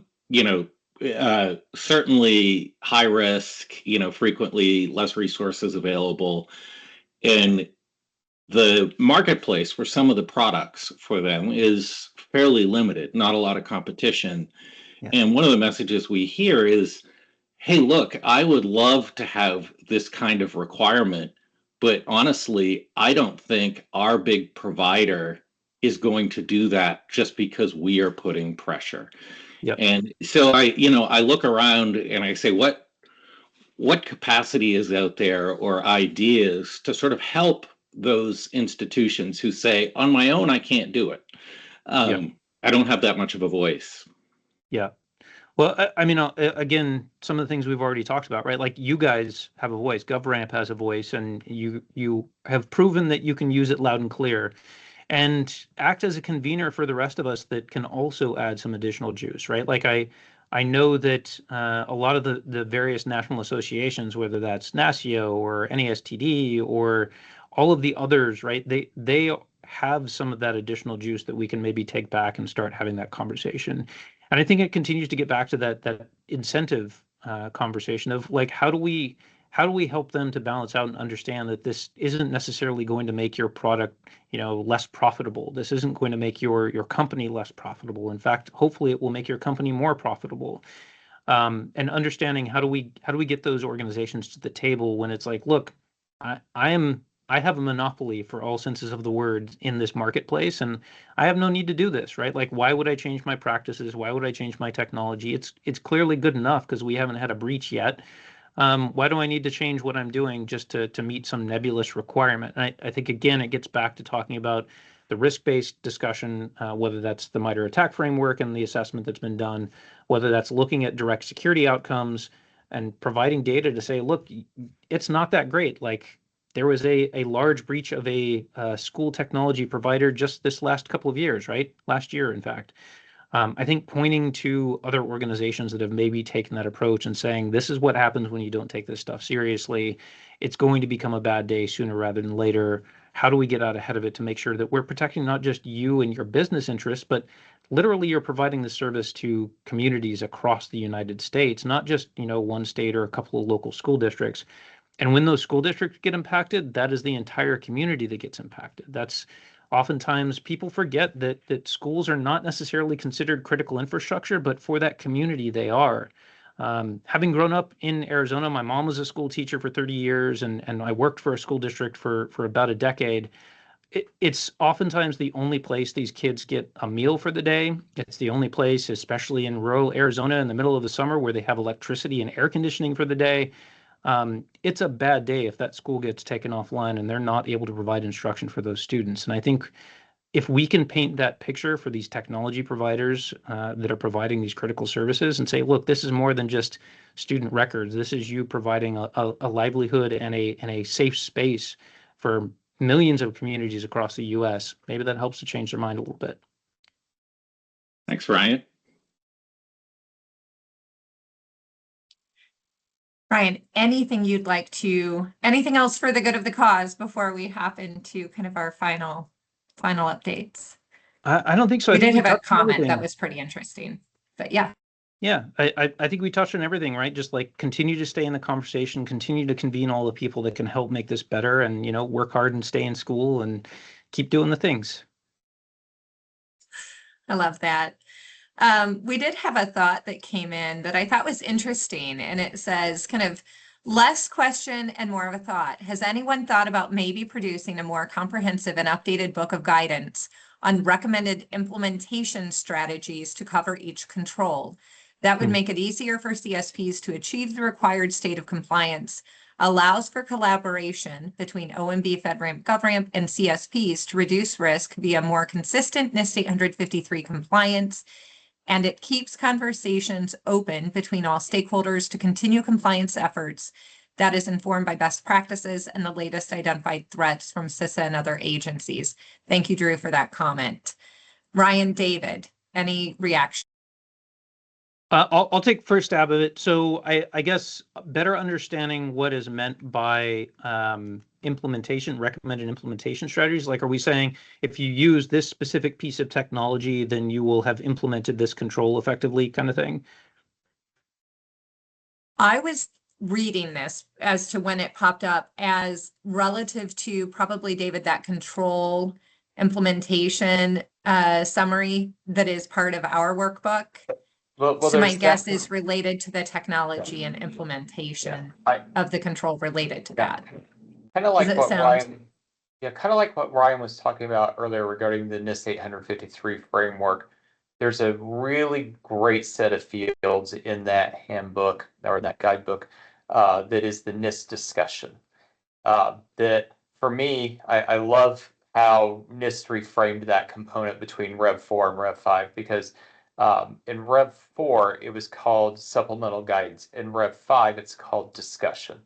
certainly high risk, frequently less resources available, and the marketplace for some of the products for them is fairly limited, not a lot of competition. Yeah. And one of the messages we hear is, hey, look, I would love to have this kind of requirement, but honestly, I don't think our big provider is going to do that just because we are putting pressure. Yep. And so I look around and I say, what capacity is out there or ideas to sort of help those institutions who say, on my own, I can't do it. I don't have that much of a voice. Yeah. Well, I mean, again, some of the things we've already talked about, right? Like you guys have a voice, GovRAMP has a voice, and you have proven that you can use it loud and clear, and act as a convener for the rest of us that can also add some additional juice, right? Like I know that a lot of the various national associations, whether that's NASIO or NASTD or all of the others, right? They have some of that additional juice that we can maybe take back and start having that conversation. And I think it continues to get back to that incentive conversation of like how do we help them to balance out and understand that this isn't necessarily going to make your product less profitable. This isn't going to make your company less profitable. In fact, hopefully it will make your company more profitable. And understanding how do we get those organizations to the table when it's like, look, I have a monopoly for all senses of the word in this marketplace, and I have no need to do this, right? Like, why would I change my practices? Why would I change my technology? It's clearly good enough because we haven't had a breach yet. Why do I need to change what I'm doing just to meet some nebulous requirement? And I think, again, it gets back to talking about the risk-based discussion, whether that's the MITRE ATT&CK framework and the assessment that's been done, whether that's looking at direct security outcomes and providing data to say, look, it's not that great. Like there was a large breach of a school technology provider just this last couple of years, right? Last year, in fact. I think pointing to other organizations that have maybe taken that approach and saying, this is what happens when you don't take this stuff seriously. It's going to become a bad day sooner rather than later. How do we get out ahead of it to make sure that we're protecting not just you and your business interests, but literally you're providing the service to communities across the United States, not just, one state or a couple of local school districts. And when those school districts get impacted, that is the entire community that gets impacted. That's oftentimes people forget that schools are not necessarily considered critical infrastructure, but for that community, they are. Having grown up in Arizona, my mom was a school teacher for 30 years, and I worked for a school district for about a decade. It's oftentimes the only place these kids get a meal for the day. It's the only place, especially in rural Arizona in the middle of the summer, where they have electricity and air conditioning for the day. It's a bad day if that school gets taken offline and they're not able to provide instruction for those students. And I think if we can paint that picture for these technology providers that are providing these critical services and say, look, this is more than just student records. This is you providing a livelihood and a safe space for millions of communities across the U.S. Maybe that helps to change their mind a little bit. Thanks, Ryan. Ryan, anything else for the good of the cause before we hop into kind of our final updates? I don't think so. We I think did have a touched on comment everything. that was pretty interesting, but yeah. Yeah, I think we touched on everything, right? Just like continue to stay in the conversation, continue to convene all the people that can help make this better, and work hard and stay in school and keep doing the things. I love that. We did have a thought that came in that I thought was interesting, and it says kind of less question and more of a thought. Has anyone thought about maybe producing a more comprehensive and updated book of guidance on recommended implementation strategies to cover each control? That would make it easier for CSPs to achieve the required state of compliance, allows for collaboration between OMB, FedRAMP, GovRAMP, and CSPs to reduce risk via more consistent NIST 853 compliance, and it keeps conversations open between all stakeholders to continue compliance efforts that is informed by best practices and the latest identified threats from CISA and other agencies. Thank you, Drew, for that comment. Ryan, David, Any reaction? I'll take first stab of it. So I guess better understanding what is meant by recommended implementation strategies. Like, are we saying if you use this specific piece of technology, then you will have implemented this control effectively, kind of thing? I was reading this as to when it popped up as relative to probably, David, that control implementation summary that is part of our workbook. Well, So my there's guess that- is related to the technology and implementation I- of the control related to that. Kind of like Does it what sound- Ryan, yeah, kind of like what Ryan was talking about earlier regarding the NIST 853 framework. There's a really great set of fields in that handbook or that guidebook that is the NIST discussion. That for me, I love how NIST reframed that component between Rev 4 and Rev 5 because in Rev 4 it was called supplemental guidance. In Rev 5 it's called discussion.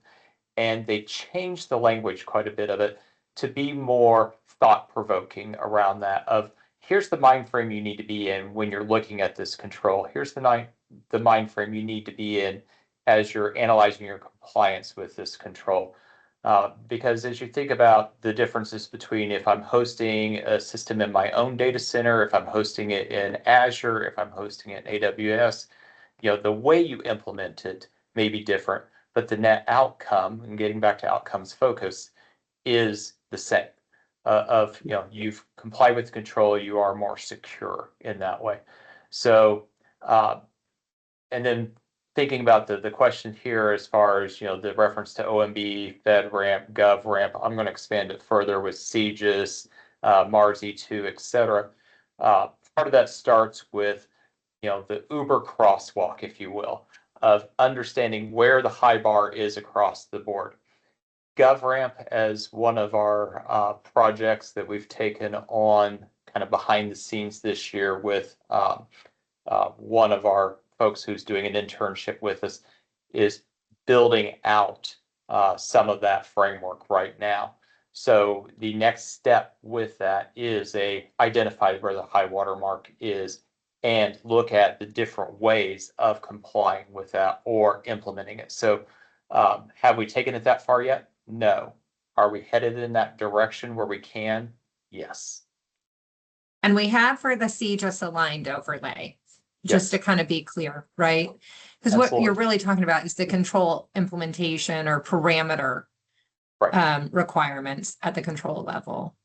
And they changed the language quite a bit of it to be more thought-provoking around that of here's the mind frame you need to be in when you're looking at this control. Here's the mind frame you need to be in as you're analyzing your compliance with this control. Because as you think about the differences between if I'm hosting a system in my own data center, if I'm hosting it in Azure, if I'm hosting it in AWS, the way you implement it may be different, but the net outcome, and getting back to outcomes focus, is the same. You've complied with control, you are more secure in that way. So, and then thinking about the question here as far as, the reference to OMB, FedRAMP, GovRAMP, I'm going to expand it further with CGIS, Mars E2, et cetera. Part of that starts with, the Uber crosswalk, if you will, of understanding where the high bar is across the board. GovRAMP as one of our projects that we've taken on kind of behind the scenes this year with one of our folks who's doing an internship with us is building out some of that framework right now. So the next step with that is identify where the high water mark is and look at the different ways of complying with that or implementing it. So have we taken it that far yet? No. Are we headed in that direction where we can? Yes. And we have for the CGIS aligned overlay, just to kind of be clear, right? Because what you're really talking about is the control implementation or parameter requirements at the control level.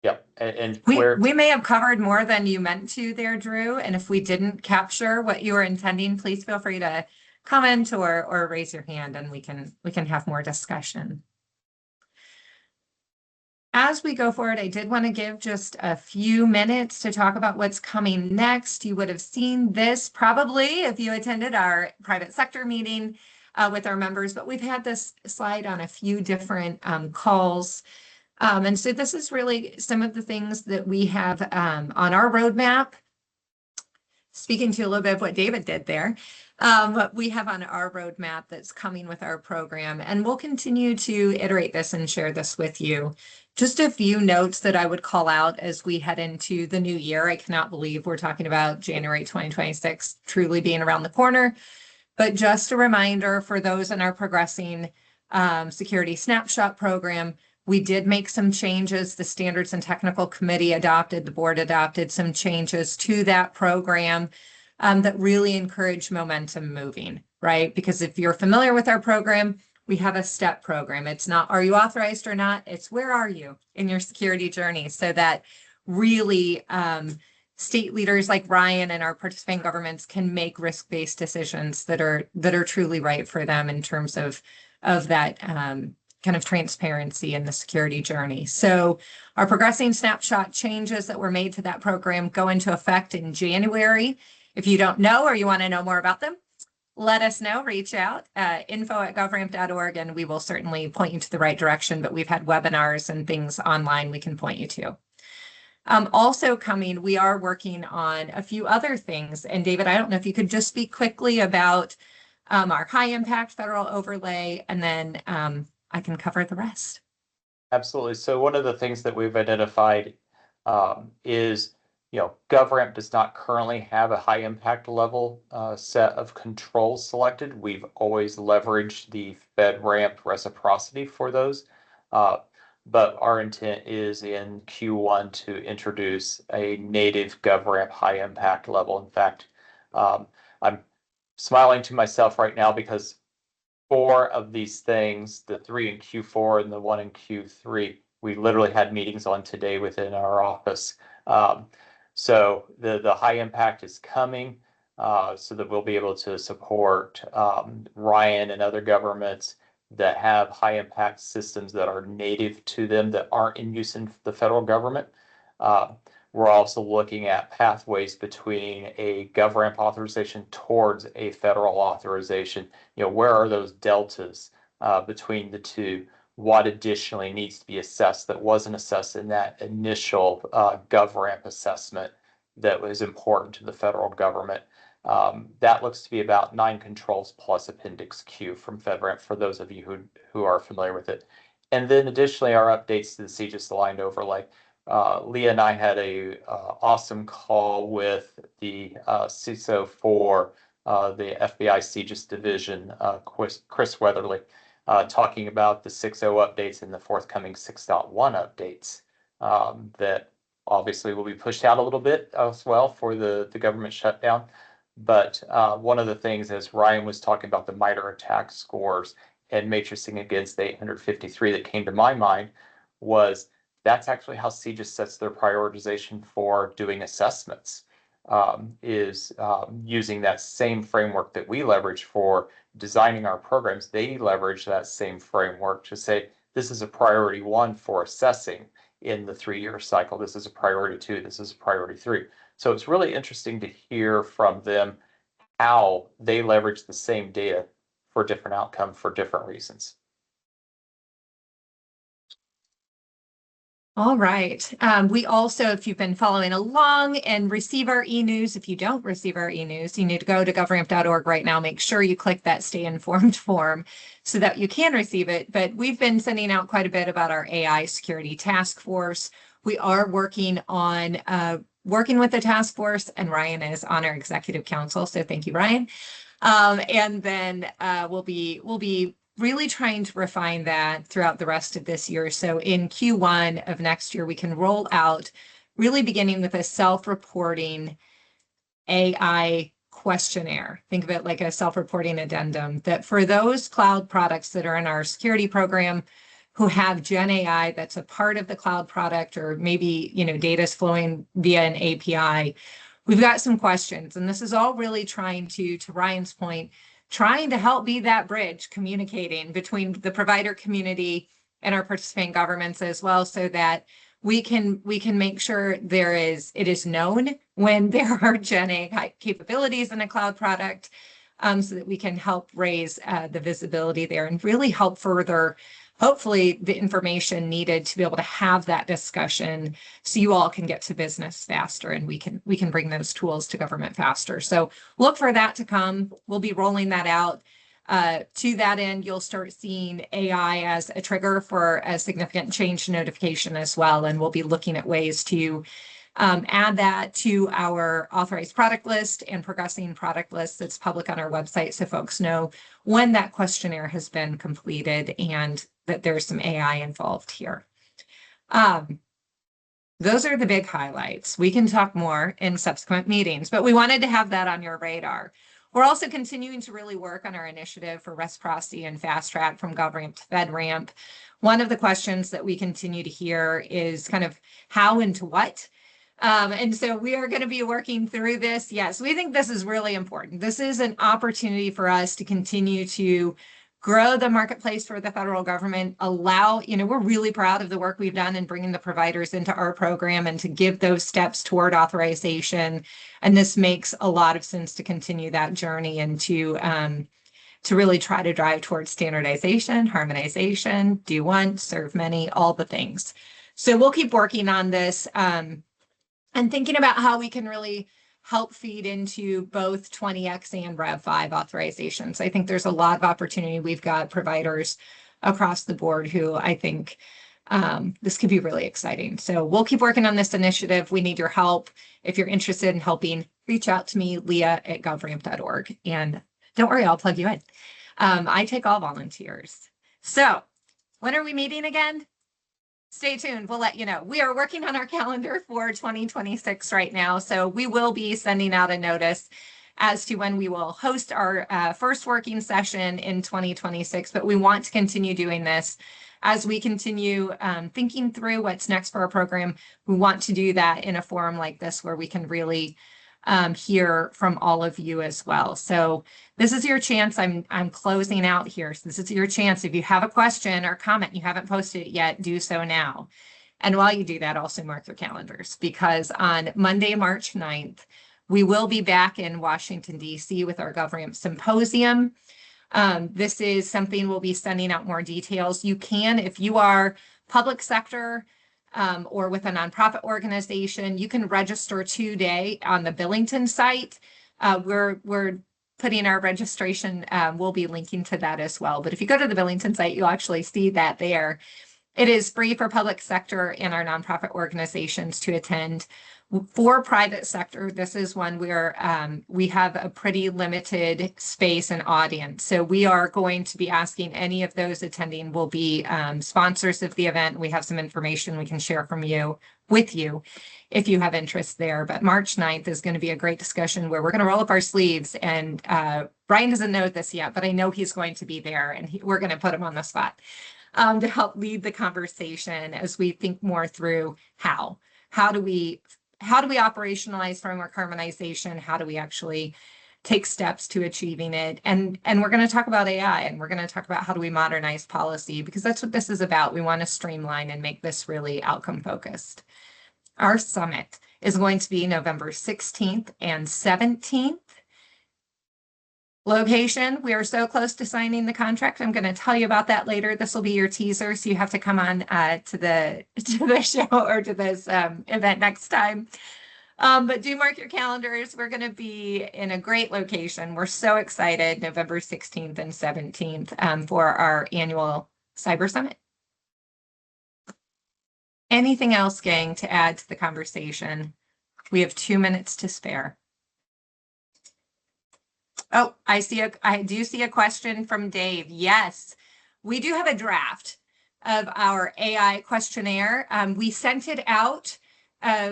Yep. And we may have covered more than you meant to there, Drew. And if we didn't capture what you were intending, please feel free to comment or raise your hand and we can have more discussion. As we go forward, I did want to give just a few minutes to talk about what's coming next. You would have seen this probably if you attended our private sector meeting with our members, but we've had this slide on a few different calls. And so this is really some of the things that we have on our roadmap. Speaking to a little bit of what David did there, what we have on our roadmap that's coming with our program, and we'll continue to iterate this and share this with you. Just a few notes that I would call out as we head into the new year. I cannot believe we're talking about January 2026 truly being around the corner, but just a reminder for those in our Progressing Security Snapshot program, we did make some changes. The Standards and Technical Committee adopted, the board adopted some changes to that program that really encourage momentum moving, right? Because if you're familiar with our program, we have a step program. It's not, are you authorized or not? It's where are you in your security journey so that really state leaders like Ryan and our participating governments can make risk-based decisions that are truly right for them in terms of that kind of transparency in the security journey. So our Progressing Snapshot changes that were made to that program go into effect in January. If you don't know or you want to know more about them, let us know, reach out, info@govramp.org, and we will certainly point you to the right direction, but we've had webinars and things online we can point you to. Also coming, we are working on a few other things. And David, I don't know if you could just speak quickly about our high impact federal overlay, and then I can cover the rest. Absolutely. So one of the things that we've identified is GovRAMP does not currently have a high impact level set of controls selected. We've always leveraged the FedRAMP reciprocity for those. But our intent is in Q1 to introduce a native GovRAMP high impact level. In fact, I'm smiling to myself right now because 4 of these things, the 3 in Q4 and the 1 in Q3, we literally had meetings on today within our office. So the high impact is coming so that we'll be able to support Ryan and other governments that have high impact systems that are native to them that aren't in use in the federal government. We're also looking at pathways between a GovRAMP authorization towards a federal authorization. Where are those deltas between the two? What additionally needs to be assessed that wasn't assessed in that initial GovRAMP assessment that was important to the federal government? That looks to be about 9 controls plus Appendix Q from FedRAMP for those of you who are familiar with it. And then additionally, our updates to the CISO aligned overlay. Leah and I had a awesome call with the CISO for the FBI CISO division, Chris Weatherly, talking about the 6.0 updates and the forthcoming 6.1 updates that obviously will be pushed out a little bit as well for the government shutdown. But one of the things, as Ryan was talking about the MITRE attack scores and matrixing against the 853 that came to my mind was that's actually how CISO sets their prioritization for doing assessments, is using that same framework that we leverage for designing our programs. They leverage that same framework to say, this is a priority 1 for assessing in the 3-year cycle. This is a priority 2. This is a priority 3. So it's really interesting to hear from them how they leverage the same data for different outcomes for different reasons. All right. We also, if you've been following along and receive our e-news, if you don't receive our e-news, you need to go to govramp.org right now. Make sure you click that Stay Informed form so that you can receive it. But we've been sending out quite a bit about our AI security task force. We are working on working with the task force, and Ryan is on our executive council. So thank you, Ryan. And then we'll be really trying to refine that throughout the rest of this year. So in Q1 of next year, we can roll out, really beginning with a self-reporting AI questionnaire. Think of it like a self-reporting addendum, that for those cloud products that are in our security program who have Gen AI that's a part of the cloud product, or maybe data is flowing via an API, we've got some questions. And this is all really trying to Ryan's point, trying to help be that bridge communicating between the provider community and our participating governments as well, so that we can make sure it is known when there are Gen AI capabilities in a cloud product, so that we can help raise the visibility there and really help further, hopefully, the information needed to be able to have that discussion so you all can get to business faster and we can bring those tools to government faster. So look for that to come. We'll be rolling that out. To that end, you'll start seeing AI as a trigger for a significant change notification as well. And we'll be looking at ways to add that to our authorized product list and progressing product list that's public on our website, so folks know when that questionnaire has been completed and that there's some AI involved here. Those are the big highlights. We can talk more in subsequent meetings, but we wanted to have that on your radar. We're also continuing to really work on our initiative for reciprocity and fast track from GovRAMP to FedRAMP. One of the questions that we continue to hear is kind of how and to what. And so we are going to be working through this. Yes, we think this is really important. This is an opportunity for us to continue to grow the marketplace for the federal government, we're really proud of the work we've done in bringing the providers into our program and to give those steps toward authorization. And this makes a lot of sense to continue that journey and to really try to drive towards standardization, harmonization, do one, serve many, all the things. So we'll keep working on this. And thinking about how we can really help feed into both 20X and Rev5 authorizations. I think there's a lot of opportunity. We've got providers across the board who I think this could be really exciting. So we'll keep working on this initiative. We need your help. If you're interested in helping, reach out to me, leah@govramp.org. And don't worry, I'll plug you in. I take all volunteers. So when are we meeting again? Stay tuned. We'll let you know. We are working on our calendar for 2026 right now. So we will be sending out a notice as to when we will host our first working session in 2026. But we want to continue doing this as we continue thinking through what's next for our program. We want to do that in a forum like this where we can really hear from all of you as well. So this is your chance. I'm closing out here. So this is your chance. If you have a question or comment, you haven't posted it yet, do so now. And while you do that, also mark your calendars, because on Monday, March 9th, we will be back in Washington, D.C. with our GovRAMP Symposium. This is something we'll be sending out more details. You can, if you are public sector, or with a nonprofit organization, you can register today on the Billington site. We're putting our registration, we'll be linking to that as well. But if you go to the Billington site, you'll actually see that there. It is free for public sector and our nonprofit organizations to attend. For private sector, this is one where we have a pretty limited space and audience. So we are going to be asking any of those attending will be sponsors of the event. We have some information we can share with you if you have interest there. But March 9th is going to be a great discussion where we're going to roll up our sleeves. And Brian doesn't know this yet, but I know he's going to be there, and we're going to put him on the spot to help lead the conversation as we think more through how do we operationalize framework harmonization? How do we actually take steps to achieving it? And we're going to talk about AI, and we're going to talk about how do we modernize policy, because that's what this is about. We want to streamline and make this really outcome focused. Our summit is going to be November 16th and 17th. Location, we are so close to signing the contract. I'm going to tell you about that later. This will be your teaser, so you have to come on to the show or to this event next time. But do mark your calendars. We're going to be in a great location. We're so excited, November 16th and 17th for our annual Cyber Summit. Anything else, gang, to add to the conversation? We have 2 minutes to spare. Oh, I do see a question from Dave. Yes, we do have a draft of our AI questionnaire. We sent it out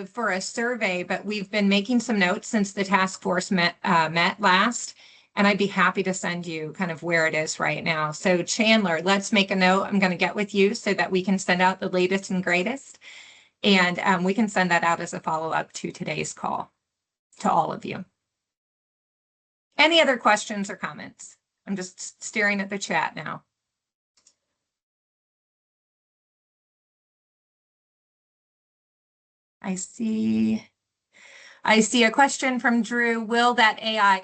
for a survey, but we've been making some notes since the task force met last, and I'd be happy to send you kind of where it is right now. So Chandler, let's make a note. I'm going to get with you so that we can send out the latest and greatest, and we can send that out as a follow-up to today's call to all of you. Any other questions or comments? I'm just staring at the chat now. I see a question from Drew. Will that AI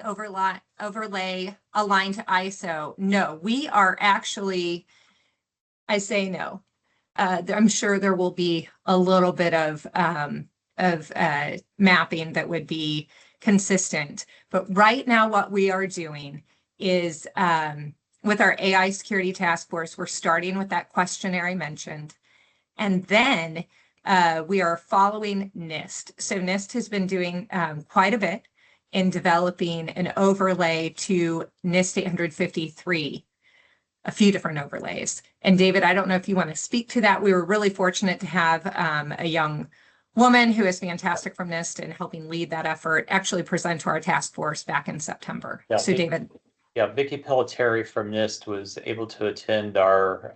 overlay align to ISO? No, we are actually, I say no. I'm sure there will be a little bit of mapping that would be consistent. But right now, what we are doing is with our AI security task force, we're starting with that questionnaire I mentioned. And then we are following NIST. So NIST has been doing quite a bit in developing an overlay to NIST 853, a few different overlays. And David, I don't know if you want to speak to that. We were really fortunate to have a young woman who is fantastic from NIST and helping lead that effort actually present to our task force back in September. Yeah, so David. Yeah, Vicki Pelletieri from NIST was able to attend our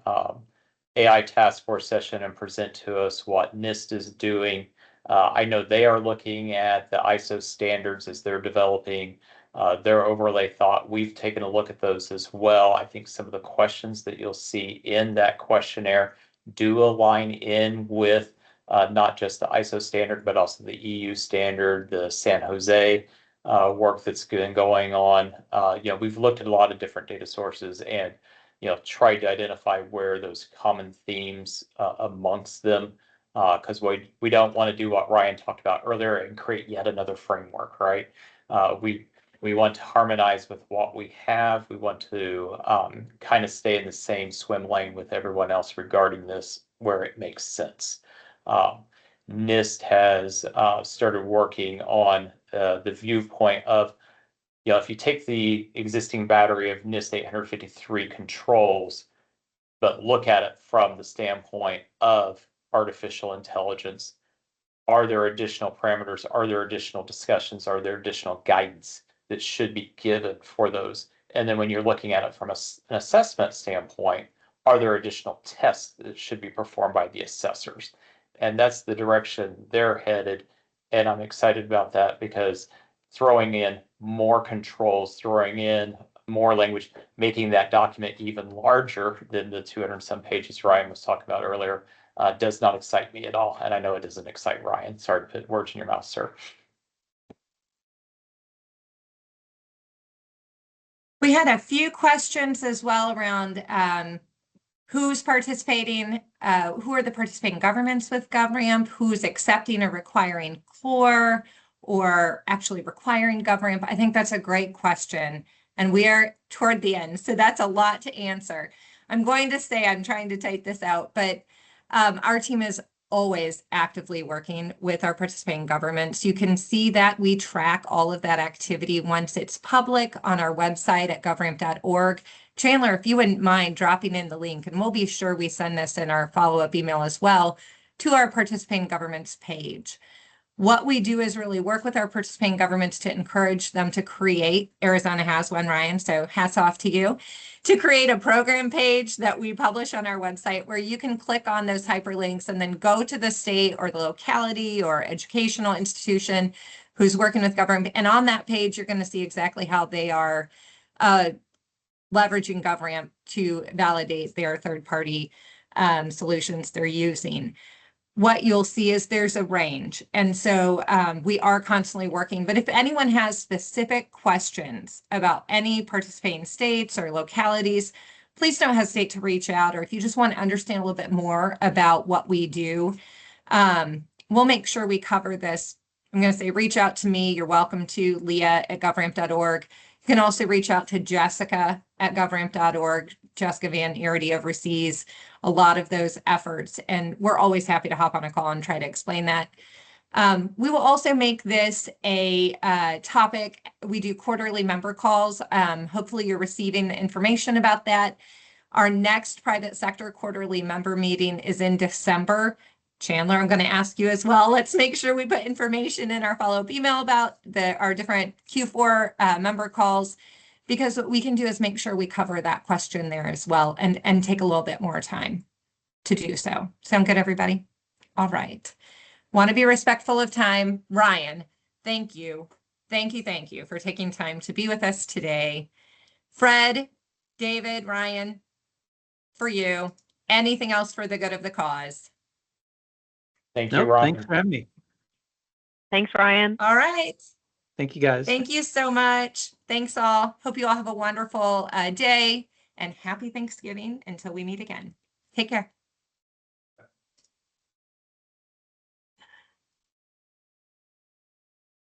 AI task force session and present to us what NIST is doing. I know they are looking at the ISO standards as they're developing their overlay thought. We've taken a look at those as well. I think some of the questions that you'll see in that questionnaire do align in with not just the ISO standard, but also the EU standard, the San Jose work that's been going on. We've looked at a lot of different data sources and, tried to identify where those common themes amongst them, because we don't want to do what Ryan talked about earlier and create yet another framework, right? We want to harmonize with what we have. We want to kind of stay in the same swim lane with everyone else regarding this where it makes sense. NIST has started working on the viewpoint of, if you take the existing battery of NIST 853 controls, but look at it from the standpoint of artificial intelligence, are there additional parameters? Are there additional discussions? Are there additional guidance that should be given for those? And then when you're looking at it from an assessment standpoint, are there additional tests that should be performed by the assessors? And that's the direction they're headed. And I'm excited about that because throwing in more controls, throwing in more language, making that document even larger than the 200 some pages Ryan was talking about earlier, does not excite me at all. And I know it doesn't excite Ryan. Sorry to put words in your mouth, sir. We had a few questions as well around who's participating, who are the participating governments with GovRAMP, who's accepting or requiring core or actually requiring GovRAMP. I think that's a great question. And we are toward the end, so that's a lot to answer. I'm going to say I'm trying to type this out, but our team is always actively working with our participating governments. You can see that we track all of that activity once it's public on our website at govramp.org. Chandler, if you wouldn't mind dropping in the link, and we'll be sure we send this in our follow-up email as well to our participating governments page. What we do is really work with our participating governments to encourage them to create, Arizona has one, Ryan, so hats off to you, to create a program page that we publish on our website where you can click on those hyperlinks and then go to the state or the locality or educational institution who's working with GovRAMP. And on that page, you're going to see exactly how they are leveraging GovRAMP to validate their third-party solutions they're using. What you'll see is there's a range. And so we are constantly working. But if anyone has specific questions about any participating states or localities, please don't hesitate to reach out. Or if you just want to understand a little bit more about what we do, we'll make sure we cover this. I'm going to say reach out to me. You're welcome to Leah at govramp.org. You can also reach out to Jessica at govramp.org. Jessica Van Eerdy oversees a lot of those efforts, and we're always happy to hop on a call and try to explain that. We will also make this a topic. We do quarterly member calls. Hopefully you're receiving the information about that. Our next private sector quarterly member meeting is in December. Chandler, I'm going to ask you as well. Let's make sure we put information in our follow-up email about our different Q4 member calls, because what we can do is make sure we cover that question there as well and take a little bit more time to do so. Sound good, everybody? All right. Want to be respectful of time. Ryan, thank you. Thank you for taking time to be with us today. Fred, David, Ryan, for you. Anything else for the good of the cause? Thank you, Ryan. Thanks for having me. Thanks, Ryan. All right. Thank you, guys. Thank you so much. Thanks all. Hope you all have a wonderful day and happy Thanksgiving until we meet again. Take care.